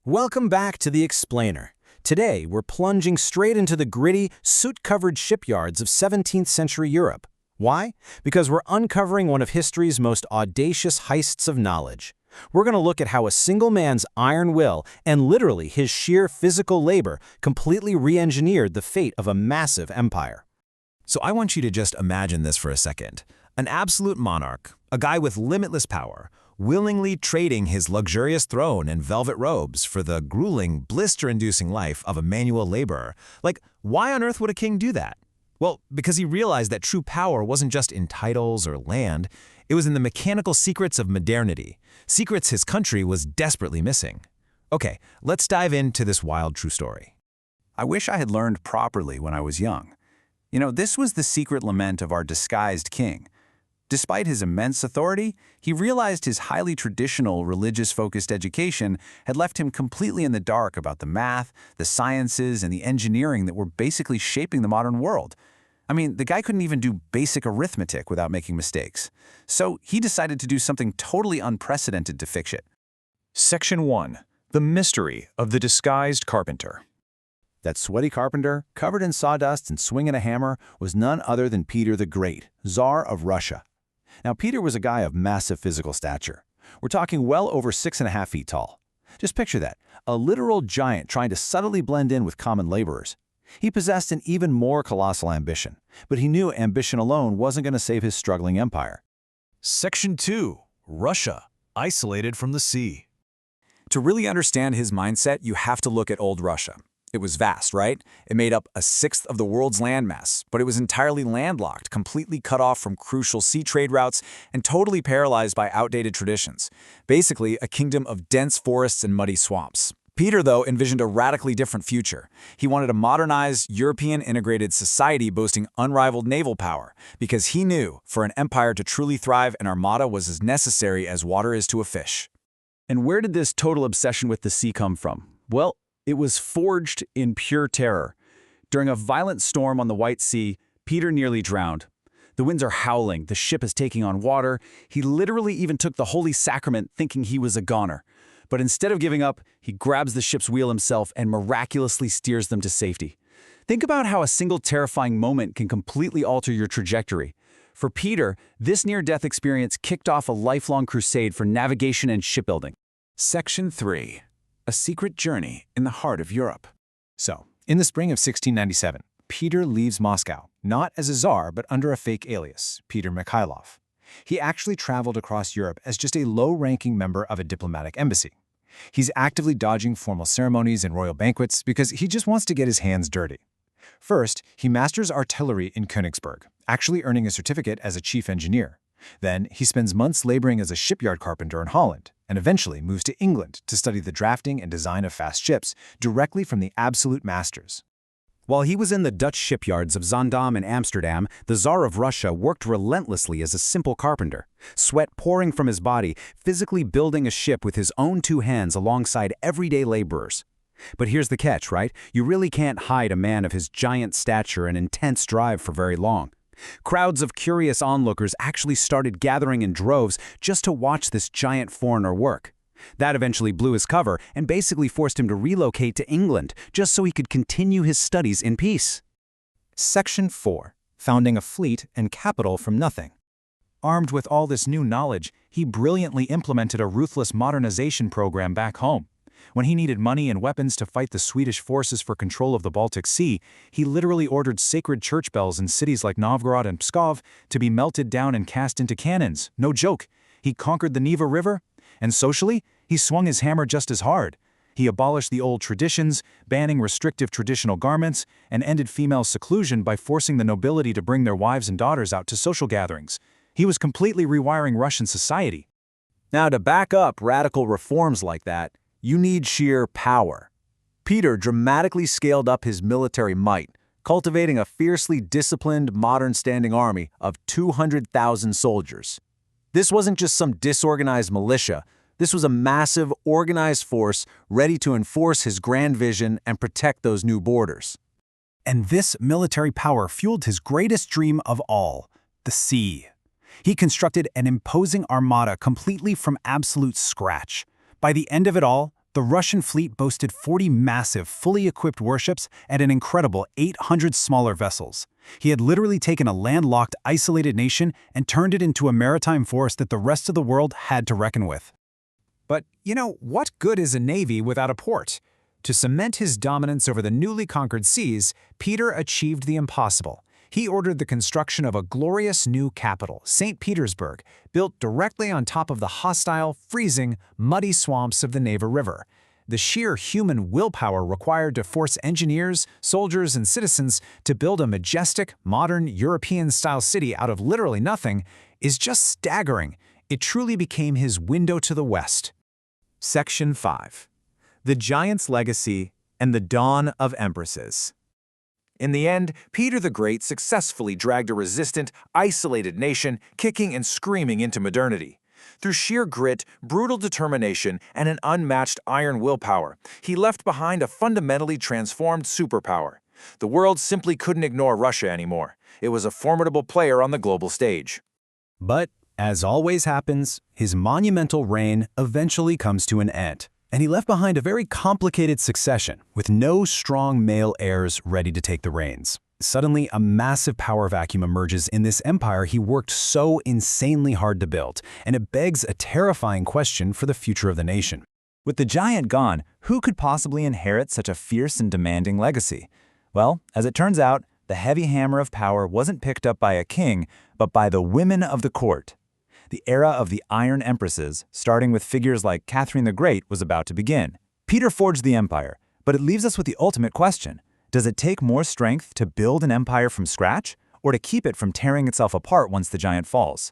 Welcome back to The Explainer. Today, we're plunging straight into the gritty, soot-covered shipyards of 17th century Europe. Why? Because we're uncovering one of history's most audacious heists of knowledge. We're going to look at how a single man's iron will and literally his sheer physical labor completely re-engineered the fate of a massive empire. So I want you to just imagine this for a second. An absolute monarch, a guy with limitless power, willingly trading his luxurious throne and velvet robes for the grueling, blister-inducing life of a manual laborer. Like, why on earth would a king do that? Well, because he realized that true power wasn't just in titles or land, it was in the mechanical secrets of modernity, secrets his country was desperately missing. Okay, let's dive into this wild true story. I wish I had learned properly when I was young. This was the secret lament of our disguised king. Despite his immense authority, he realized his highly traditional, religious-focused education had left him completely in the dark about the math, the sciences, and the engineering that were basically shaping the modern world. I mean, the guy couldn't even do basic arithmetic without making mistakes. So he decided to do something totally unprecedented to fix it. Section 1. The Mystery of the Disguised Carpenter. That sweaty carpenter, covered in sawdust and swinging a hammer, was none other than Peter the Great, Tsar of Russia. Now, Peter was a guy of massive physical stature. We're talking well over 6.5 feet tall. Just picture that, a literal giant trying to subtly blend in with common laborers. He possessed an even more colossal ambition, but he knew ambition alone wasn't going to save his struggling empire. Section 2. Russia, isolated from the sea. To really understand his mindset, you have to look at old Russia. It was vast, right? It made up a sixth of the world's landmass, but it was entirely landlocked, completely cut off from crucial sea trade routes, and totally paralyzed by outdated traditions. Basically, a kingdom of dense forests and muddy swamps. Peter, though, envisioned a radically different future. He wanted a modernized, European integrated society boasting unrivaled naval power, because he knew, for an empire to truly thrive, an armada was as necessary as water is to a fish. And where did this total obsession with the sea come from? Well, it was forged in pure terror. During a violent storm on the White Sea, Peter nearly drowned. The winds are howling, the ship is taking on water. He literally even took the Holy Sacrament thinking he was a goner. But instead of giving up, he grabs the ship's wheel himself and miraculously steers them to safety. Think about how a single terrifying moment can completely alter your trajectory. For Peter, this near-death experience kicked off a lifelong crusade for navigation and shipbuilding. Section 3. A secret journey in the heart of Europe. So, in the spring of 1697, Peter leaves Moscow, not as a czar but under a fake alias, Peter Mikhailov. He actually traveled across Europe as just a low-ranking member of a diplomatic embassy. He's actively dodging formal ceremonies and royal banquets because he just wants to get his hands dirty. First, he masters artillery in Königsberg, actually earning a certificate as a chief engineer. Then, he spends months laboring as a shipyard carpenter in Holland, and eventually moves to England to study the drafting and design of fast ships directly from the absolute masters. While he was in the Dutch shipyards of Zaandam and Amsterdam, the Tsar of Russia worked relentlessly as a simple carpenter, sweat pouring from his body, physically building a ship with his own two hands alongside everyday laborers. But here's the catch, right? You really can't hide a man of his giant stature and intense drive for very long. Crowds of curious onlookers actually started gathering in droves just to watch this giant foreigner work. That eventually blew his cover and basically forced him to relocate to England just so he could continue his studies in peace. Section 4. Founding a fleet and capital from nothing. Armed with all this new knowledge, he brilliantly implemented a ruthless modernization program back home. When he needed money and weapons to fight the Swedish forces for control of the Baltic Sea, he literally ordered sacred church bells in cities like Novgorod and Pskov to be melted down and cast into cannons. No joke. He conquered the Neva River, and socially, he swung his hammer just as hard. He abolished the old traditions, banning restrictive traditional garments, and ended female seclusion by forcing the nobility to bring their wives and daughters out to social gatherings. He was completely rewiring Russian society. Now, to back up radical reforms like that, you need sheer power. Peter dramatically scaled up his military might, cultivating a fiercely disciplined, modern-standing army of 200,000 soldiers. This wasn't just some disorganized militia. This was a massive, organized force ready to enforce his grand vision and protect those new borders. And this military power fueled his greatest dream of all, the sea. He constructed an imposing armada completely from absolute scratch. By the end of it all, The Russian fleet boasted 40 massive, fully equipped warships and an incredible 800 smaller vessels. He had literally taken a landlocked, isolated nation and turned it into a maritime force that the rest of the world had to reckon with. But, what good is a navy without a port? To cement his dominance over the newly conquered seas, Peter achieved the impossible. He ordered the construction of a glorious new capital, St. Petersburg, built directly on top of the hostile, freezing, muddy swamps of the Neva River. The sheer human willpower required to force engineers, soldiers, and citizens to build a majestic, modern, European-style city out of literally nothing is just staggering. It truly became his window to the West. Section 5. The Giant's Legacy and the Dawn of Empresses. In the end, Peter the Great successfully dragged a resistant, isolated nation kicking and screaming into modernity. Through sheer grit, brutal determination, and an unmatched iron willpower, he left behind a fundamentally transformed superpower. The world simply couldn't ignore Russia anymore. It was a formidable player on the global stage. But, as always happens, his monumental reign eventually comes to an end. And he left behind a very complicated succession, with no strong male heirs ready to take the reins. Suddenly, a massive power vacuum emerges in this empire he worked so insanely hard to build, and it begs a terrifying question for the future of the nation. With the giant gone, who could possibly inherit such a fierce and demanding legacy? Well, as it turns out, the heavy hammer of power wasn't picked up by a king, but by the women of the court. The era of the Iron Empresses, starting with figures like Catherine the Great, was about to begin. Peter forged the empire, but it leaves us with the ultimate question. Does it take more strength to build an empire from scratch, or to keep it from tearing itself apart once the giant falls?